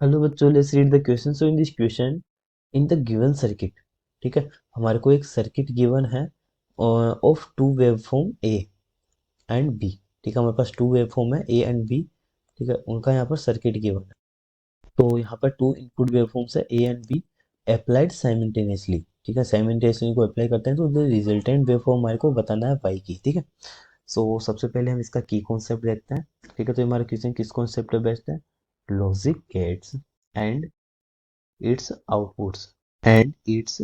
Hello बच्चों, let's read the question. So in this question, in the given circuit, ठीक है, हमारे को एक सर्किट गिवन है of two waveform A and B. ठीक है, हमारे पास टू वेवफॉर्म है ए एंड बी। ठीक है, उनका यहाँ पर सर्किट गिवन है। तो यहाँ पर टू इनपुट वेवफॉर्म्स है ए एंड बी अप्लाइड साइमल्टेनियसली। ठीक है, साइमल्टेनियसली को अप्लाई करते हैं तो द रिजल्टेंट वेवफॉर्म हमारे को बताना है वाई की। ठीक है, सो सबसे पहले हम इसका की कॉन्सेप्ट देखते हैं। ठीक है, तो हमारा क्वेश्चन किस कॉन्सेप्ट पे बेस्ड है? Logic gates and it's outputs and it's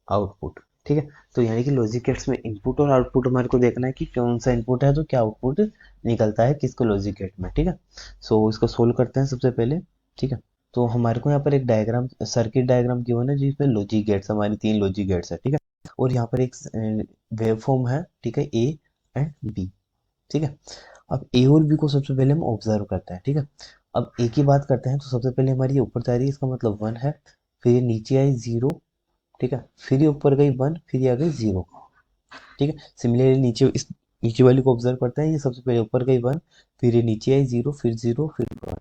output. ठीक है, तो यानी कि लॉजिक गेट्स में इनपुट और आउटपुट हमारे को देखना है कि कौन सा इनपुट है तो क्या आउटपुट निकलता है किसको लॉजिक गेट में। ठीक है, सो इसको सोल्व करते हैं सबसे पहले। ठीक है, तो हमारे को यहाँ पर एक डायग्राम, सर्किट डायग्राम गिवन है जिसमें लॉजिक गेट्स, हमारी तीन लॉजिक गेट्स है। ठीक है, और यहाँ पर एक वेवफॉर्म है। ठीक है, ए एंड बी। ठीक है, अब ए और बी को सबसे पहले हम ऑब्जर्व करते हैं। ठीक है, अब ए की बात करते हैं तो सबसे पहले हमारी ये ऊपर जा रही है, इसका मतलब वन है। फिर ये नीचे आई जीरो। ठीक है, फिर ये ऊपर गई वन, फिर ये आ गई जीरो। ठीक है, सिमिलरली नीचे इस नीचे वाली को ऑब्जर्व करते हैं, ये सबसे पहले ऊपर गई वन, फिर ये नीचे आई जीरो फिर वन।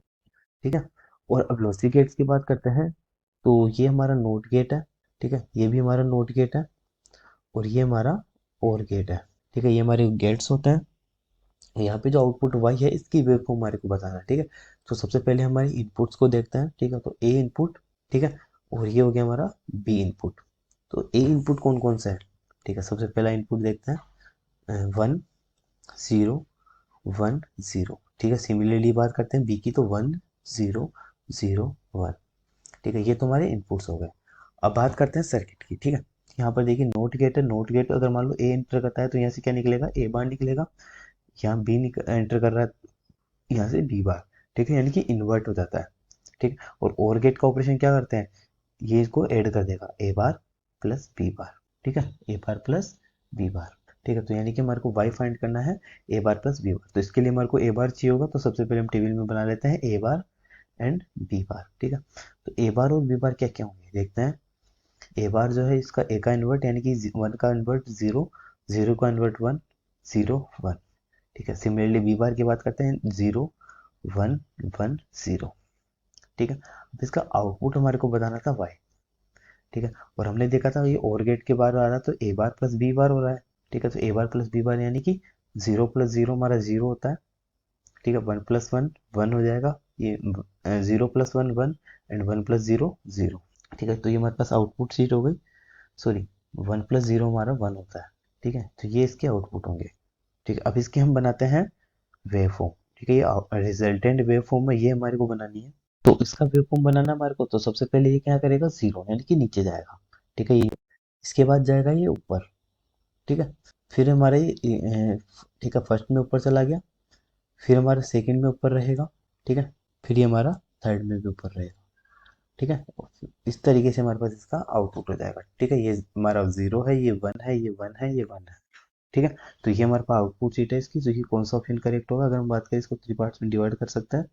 ठीक है, और अब लॉजिक गेट्स की बात करते हैं तो ये हमारा नोट गेट है। ठीक है, ये भी हमारा नोट गेट है और ये हमारा और गेट है। ठीक है, ये हमारे गेट्स होते हैं। यहाँ पे जो आउटपुट वाई है इसकी वेवफॉर्म हमारे को बताना है। ठीक है, तो सबसे पहले हमारे इनपुट्स को देखते हैं। ठीक है, तो ए इनपुट, ठीक है, और ये हो गया हमारा बी इनपुट। तो ए इनपुट कौन कौन सा है? ठीक है, सबसे पहला इनपुट देखते हैं, वन जीरो वन जीरो। ठीक है, सिमिलरली बात करते हैं बी की, तो वन जीरो जीरो वन। ठीक है, ये तो हमारे इनपुट्स हो गए। अब बात करते हैं सर्किट की। ठीक है, यहाँ पर देखिए नोट गेट है, नोट गेट अगर मान लो ए एंटर करता है तो यहाँ से क्या निकलेगा? ए बार निकलेगा। यहाँ बी एंटर कर रहा है, यहाँ से बी बार। ठीक है, यानी कि इन्वर्ट हो जाता है। ठीक है, और ओर गेट का ऑपरेशन क्या करते हैं? ये इसको ऐड कर देगा, ए बार प्लस बी बार। ठीक है, ए बार प्लस बी बार। ठीक है, तो यानी कि हमारे को वाई फाइंड करना है ए बार प्लस बी बार। तो इसके लिए हमारे को ए बार चाहिए होगा, तो सबसे पहले हम टेबल में बना लेते हैं ए बार एंड बी बार। ठीक है, तो ए बार और बी बार क्या क्या होंगे देखते हैं। ए बार जो है इसका ए का इन्वर्ट यानी कि वन का इन्वर्ट जीरो, जीरो का इन्वर्ट वन, जीरो वन। ठीक है, सिमिलरली बी बार की बात करते हैं, जीरो वन वन जीरो। ठीक है, अब इसका आउटपुट हमारे को बताना था वाई। ठीक है, और हमने देखा था ये और गेट के बार आ रहा तो ए बार प्लस बी बार हो रहा है। ठीक है, तो ए बार प्लस बी बार यानी कि जीरो प्लस जीरो हमारा जीरो होता है। ठीक है, वन प्लस वन वन हो जाएगा, ये zero plus one one and one plus zero zero. ठीक है, तो ये हमारे पास आउटपुट सीट हो गई। सॉरी, वन प्लस जीरो हमारा वन होता है। ठीक है, तो ये इसके आउटपुट होंगे। ठीक है, अब इसके हम बनाते हैं वेवफॉर्म। ठीक है, ये रिजल्टेंट वेवफॉर्म है, ये हमारे को बनानी है। तो इसका वेवफॉर्म बनाना हमारे को, तो सबसे पहले ये क्या करेगा? जीरो यानी कि नीचे जाएगा। ठीक है, ये इसके बाद जाएगा ये ऊपर। ठीक है, फिर हमारे ठीक है, फर्स्ट में ऊपर चला गया, फिर हमारा सेकंड में ऊपर रहेगा। ठीक है, फिर ये हमारा थर्ड में भी ऊपर रहेगा। ठीक है, इस तरीके से हमारे पास इसका आउटपुट हो जाएगा। ठीक है, ये हमारा जीरो है, ये वन है, ये वन है, ये वन है। ठीक है, तो ये हमारे पास आउटपुट सीट है इसकी, जो कि कौन सा ऑप्शन करेक्ट होगा? अगर हम बात करें इसको थ्री पार्ट्स में डिवाइड कर सकते हैं।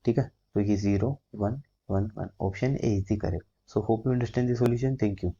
ठीक है, तो ये zero one one one, option A is the correct. So hope you understand the solution. Thank you.